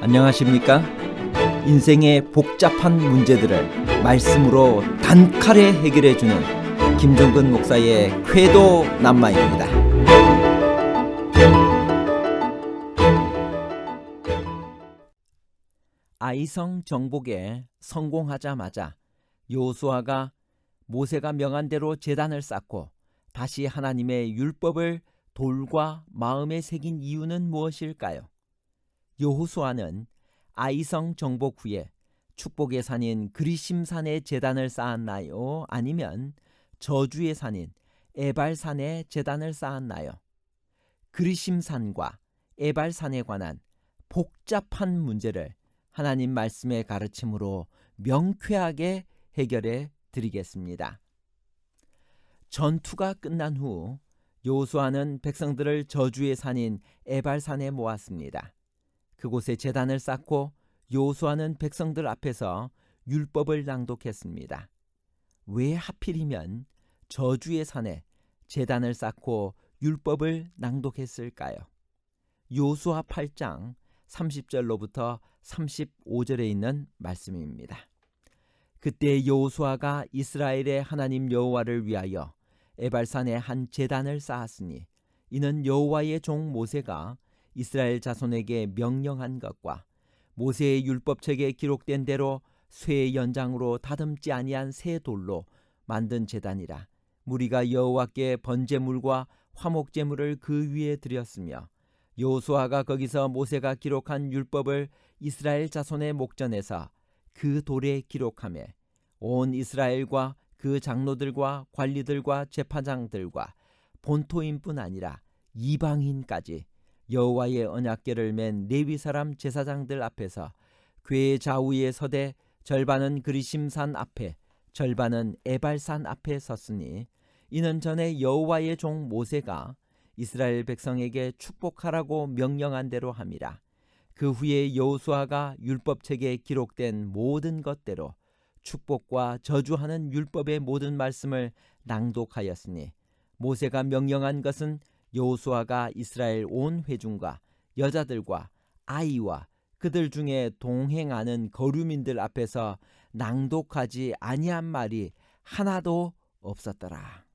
안녕하십니까? 인생의 복잡한 문제들을 말씀으로 단칼에 해결해주는 김종근 목사의 쾌도 남마입니다. 아이성 정복에 성공하자마자 여호수아가 모세가 명한 대로 제단을 쌓고 다시 하나님의 율법을 돌과 마음에 새긴 이유는 무엇일까요? 여호수아는 아이성 정복 후에 축복의 산인 그리심산에 제단을 쌓았나요? 아니면 저주의 산인 에발산에 제단을 쌓았나요? 그리심산과 에발산에 관한 복잡한 문제를 하나님 말씀의 가르침으로 명쾌하게 해결해 드리겠습니다. 전투가 끝난 후 여호수아는 백성들을 저주의 산인 에발산에 모았습니다. 그곳에 제단을 쌓고 여호수아는 백성들 앞에서 율법을 낭독했습니다. 왜 하필이면 저주의 산에 제단을 쌓고 율법을 낭독했을까요? 여호수아 8장 30절로부터 35절에 있는 말씀입니다. 그때 여호수아가 이스라엘의 하나님 여호와를 위하여 에발산에 한 제단을 쌓았으니 이는 여호와의 종 모세가 이스라엘 자손에게 명령한 것과 모세의 율법책에 기록된 대로 쇠의 연장으로 다듬지 아니한 새 돌로 만든 제단이라. 무리가 여호와께 번제물과 화목제물을 그 위에 드렸으며 여호수아가 거기서 모세가 기록한 율법을 이스라엘 자손의 목전에서 그 돌에 기록하며 온 이스라엘과 그 장로들과 관리들과 제사장들과 본토인뿐 아니라 이방인까지 여호와의 언약궤를 맨 레위 사람 제사장들 앞에서 궤 좌우에 서되 절반은 그리심산 앞에 절반은 에발산 앞에 섰으니 이는 전에 여호와의 종 모세가 이스라엘 백성에게 축복하라고 명령한 대로 함이라. 그 후에 여호수아가 율법책에 기록된 모든 것대로 축복과 저주하는 율법의 모든 말씀을 낭독하였으니 모세가 명령한 것은 여호수아가 이스라엘 온 회중과 여자들과 아이와 그들 중에 동행하는 거류민들 앞에서 낭독하지 아니한 말이 하나도 없었더라.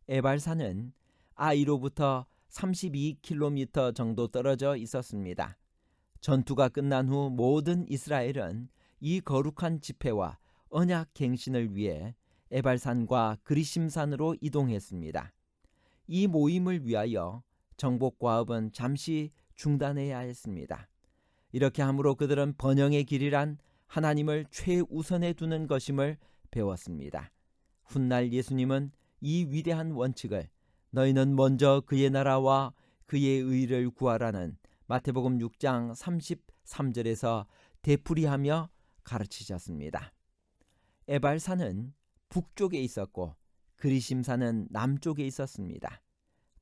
에발산은 아이로부터 32km 정도 떨어져 있었습니다. 전투가 끝난 후 모든 이스라엘은 이 거룩한 집회와 언약 갱신을 위해 에발산과 그리심산으로 이동했습니다. 이 모임을 위하여 정복 과업은 잠시 중단해야 했습니다. 이렇게 함으로 그들은 번영의 길이란 하나님을 최우선에 두는 것임을 배웠습니다. 훗날 예수님은 이 위대한 원칙을 너희는 먼저 그의 나라와 그의 의를 구하라는 마태복음 6장 33절에서 되풀이하며 가르치셨습니다. 에발산은 북쪽에 있었고 그리심산은 남쪽에 있었습니다.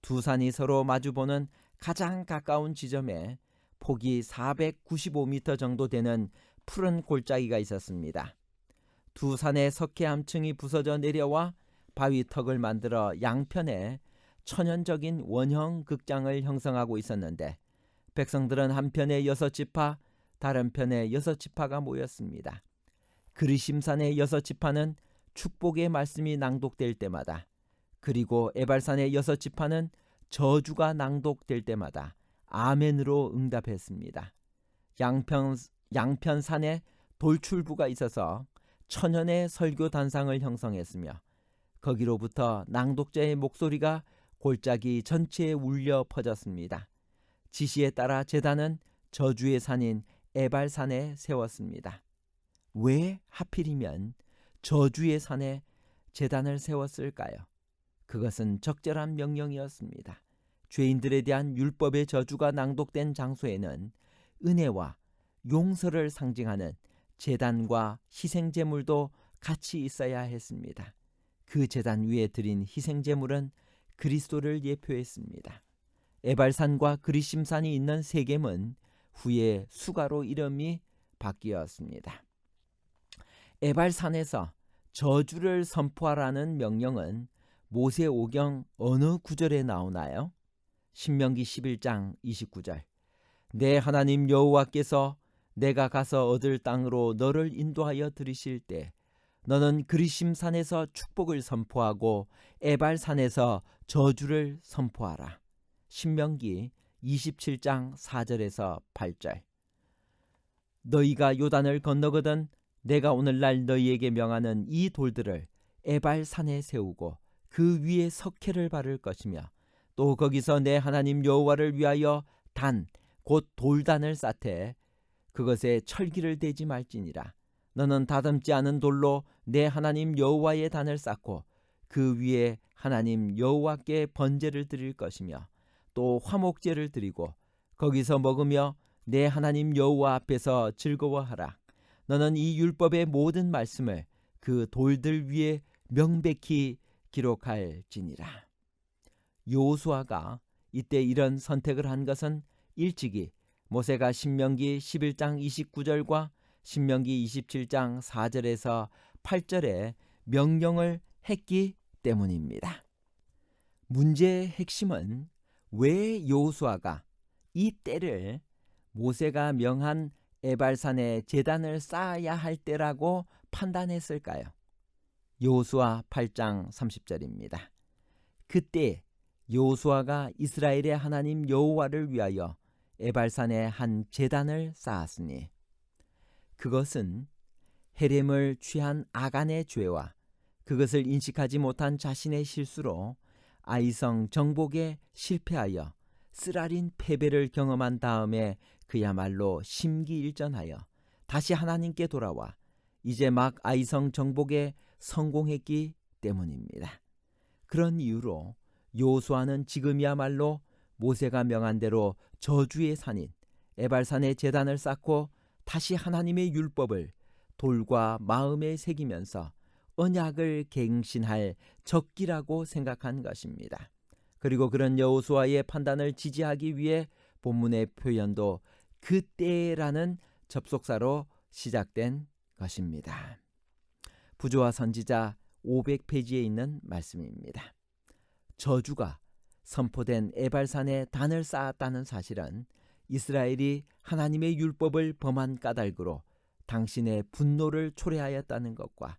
두 산이 서로 마주보는 가장 가까운 지점에 폭이 495m 정도 되는 푸른 골짜기가 있었습니다. 두 산의 석회암층이 부서져 내려와 바위턱을 만들어 양편에 천연적인 원형 극장을 형성하고 있었는데 백성들은 한편에 6지파, 다른 편에 6지파가 모였습니다. 그리심산의 6지파는 축복의 말씀이 낭독될 때마다, 그리고 에발산의 6지파는 저주가 낭독될 때마다 아멘으로 응답했습니다. 양편 산에 돌출부가 있어서 천연의 설교 단상을 형성했으며 거기로부터 낭독자의 목소리가 골짜기 전체에 울려 퍼졌습니다. 지시에 따라 제단은 저주의 산인 에발산에 세웠습니다. 왜 하필이면 저주의 산에 제단을 세웠을까요? 그것은 적절한 명령이었습니다. 죄인들에 대한 율법의 저주가 낭독된 장소에는 은혜와 용서를 상징하는 제단과 희생제물도 같이 있어야 했습니다. 그 제단 위에 드린 희생제물은 그리스도를 예표했습니다. 에발산과 그리심산이 있는 세겜은 후에 수가로 이름이 바뀌었습니다. 에발산에서 저주를 선포하라는 명령은 모세오경 어느 구절에 나오나요? 신명기 11장 29절. 내 하나님 여호와께서 내가 가서 얻을 땅으로 너를 인도하여 들이실 때 너는 그리심산에서 축복을 선포하고 에발산에서 저주를 선포하라. 신명기 27장 4절에서 8절. 너희가 요단을 건너거든 내가 오늘날 너희에게 명하는 이 돌들을 에발산에 세우고 그 위에 석회를 바를 것이며 또 거기서 내 하나님 여호와를 위하여 단 곧 돌단을 쌓되 그것에 철기를 대지 말지니라. 너는 다듬지 않은 돌로 내 하나님 여호와의 단을 쌓고 그 위에 하나님 여호와께 번제를 드릴 것이며 또 화목제를 드리고 거기서 먹으며 내 하나님 여호와 앞에서 즐거워하라. 너는 이 율법의 모든 말씀을 그 돌들 위에 명백히 기록할지니라. 여호수아가 이때 이런 선택을 한 것은 일찍이 모세가 신명기 11장 29절과 신명기 27장 4절에서 8절에 명령을 했기 때문입니다. 문제의 핵심은 왜 여호수아가 이 때를 모세가 명한 에발산에 제단을 쌓아야 할 때라고 판단했을까요? 여호수아 8장 30절입니다. 그때 여호수아가 이스라엘의 하나님 여호와를 위하여 에발산에 한 제단을 쌓았으니 그것은 헤렘을 취한 아간의 죄와 그것을 인식하지 못한 자신의 실수로 아이성 정복에 실패하여 쓰라린 패배를 경험한 다음에 그야말로 심기일전하여 다시 하나님께 돌아와 이제 막 아이성 정복에 성공했기 때문입니다. 그런 이유로 여호수아는 지금이야말로 모세가 명한 대로 저주의 산인 에발산에 제단을 쌓고 다시 하나님의 율법을 돌과 마음에 새기면서 언약을 갱신할 적기라고 생각한 것입니다. 그리고 그런 여호수아의 판단을 지지하기 위해 본문의 표현도 그때라는 접속사로 시작된 것입니다. 부조와 선지자 500페이지에 있는 말씀입니다. 저주가 선포된 에발산에 단을 쌓았다는 사실은 이스라엘이 하나님의 율법을 범한 까닭으로 당신의 분노를 초래하였다는 것과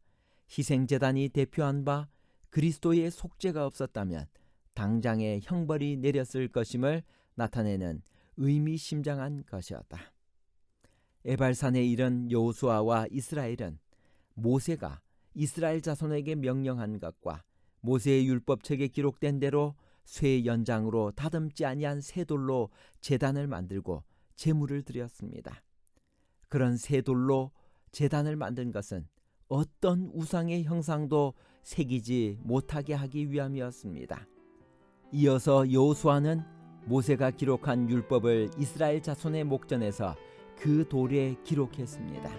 희생제단이 대표한 바 그리스도의 속죄가 없었다면 당장의 형벌이 내렸을 것임을 나타내는 의미심장한 것이었다. 에발산에 이른 여호수아와 이스라엘은 모세가 이스라엘 자손에게 명령한 것과 모세의 율법책에 기록된 대로 쇠 연장으로 다듬지 아니한 새 돌로 제단을 만들고 제물을 드렸습니다. 그런 새 돌로 제단을 만든 것은 어떤 우상의 형상도 새기지 못하게 하기 위함이었습니다. 이어서 여호수아는 모세가 기록한 율법을 이스라엘 자손의 목전에서 그 돌에 기록했습니다.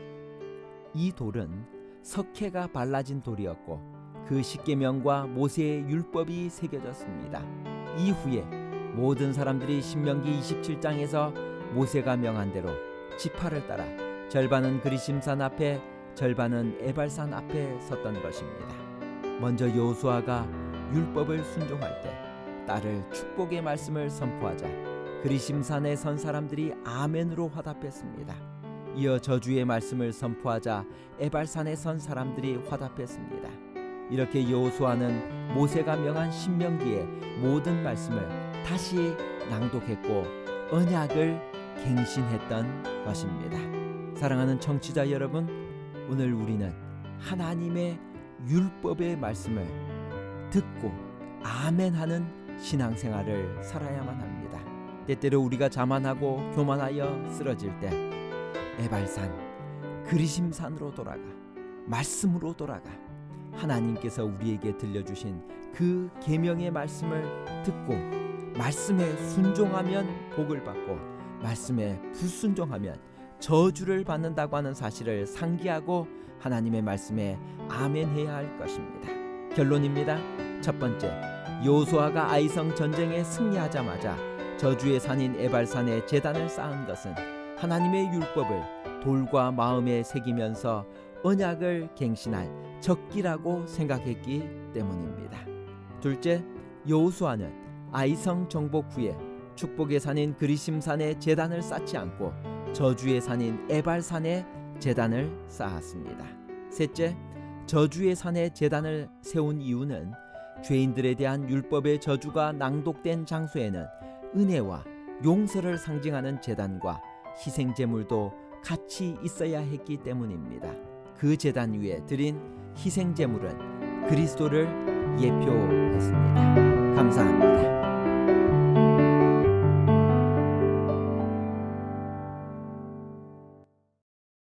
이 돌은 석회가 발라진 돌이었고 그 십계명과 모세의 율법이 새겨졌습니다. 이후에 모든 사람들이 신명기 27장에서 모세가 명한 대로 지파를 따라 절반은 그리심산 앞에 절반은 에발산 앞에 섰던 것입니다. 먼저 여호수아가 율법을 순종할 때 딸을 축복의 말씀을 선포하자 그리심산에 선 사람들이 아멘으로 화답했습니다. 이어 저주의 말씀을 선포하자 에발산에 선 사람들이 화답했습니다. 이렇게 여호수아는 모세가 명한 신명기의 모든 말씀을 다시 낭독했고 언약을 갱신했던 것입니다. 사랑하는 청취자 여러분, 오늘 우리는 하나님의 율법의 말씀을 듣고 아멘하는 신앙생활을 살아야만 합니다. 때때로 우리가 자만하고 교만하여 쓰러질 때 에발산, 그리심산으로 돌아가 말씀으로 돌아가 하나님께서 우리에게 들려주신 그 계명의 말씀을 듣고 말씀에 순종하면 복을 받고 말씀에 불순종하면 저주를 받는다고 하는 사실을 상기하고 하나님의 말씀에 아멘해야 할 것입니다. 결론입니다. 첫 번째, 여호수아가 아이성 전쟁에 승리하자마자 저주의 산인 에발산에 제단을 쌓은 것은 하나님의 율법을 돌과 마음에 새기면서 언약을 갱신할 적기라고 생각했기 때문입니다. 둘째, 여호수아는 아이성 정복 후에 축복의 산인 그리심산에 제단을 쌓지 않고 저주의 산인 에발산에 제단을 쌓았습니다. 셋째, 저주의 산에 제단을 세운 이유는 죄인들에 대한 율법의 저주가 낭독된 장소에는 은혜와 용서를 상징하는 제단과 희생제물도 같이 있어야 했기 때문입니다. 그 제단 위에 드린 희생제물은 그리스도를 예표했습니다. 감사합니다.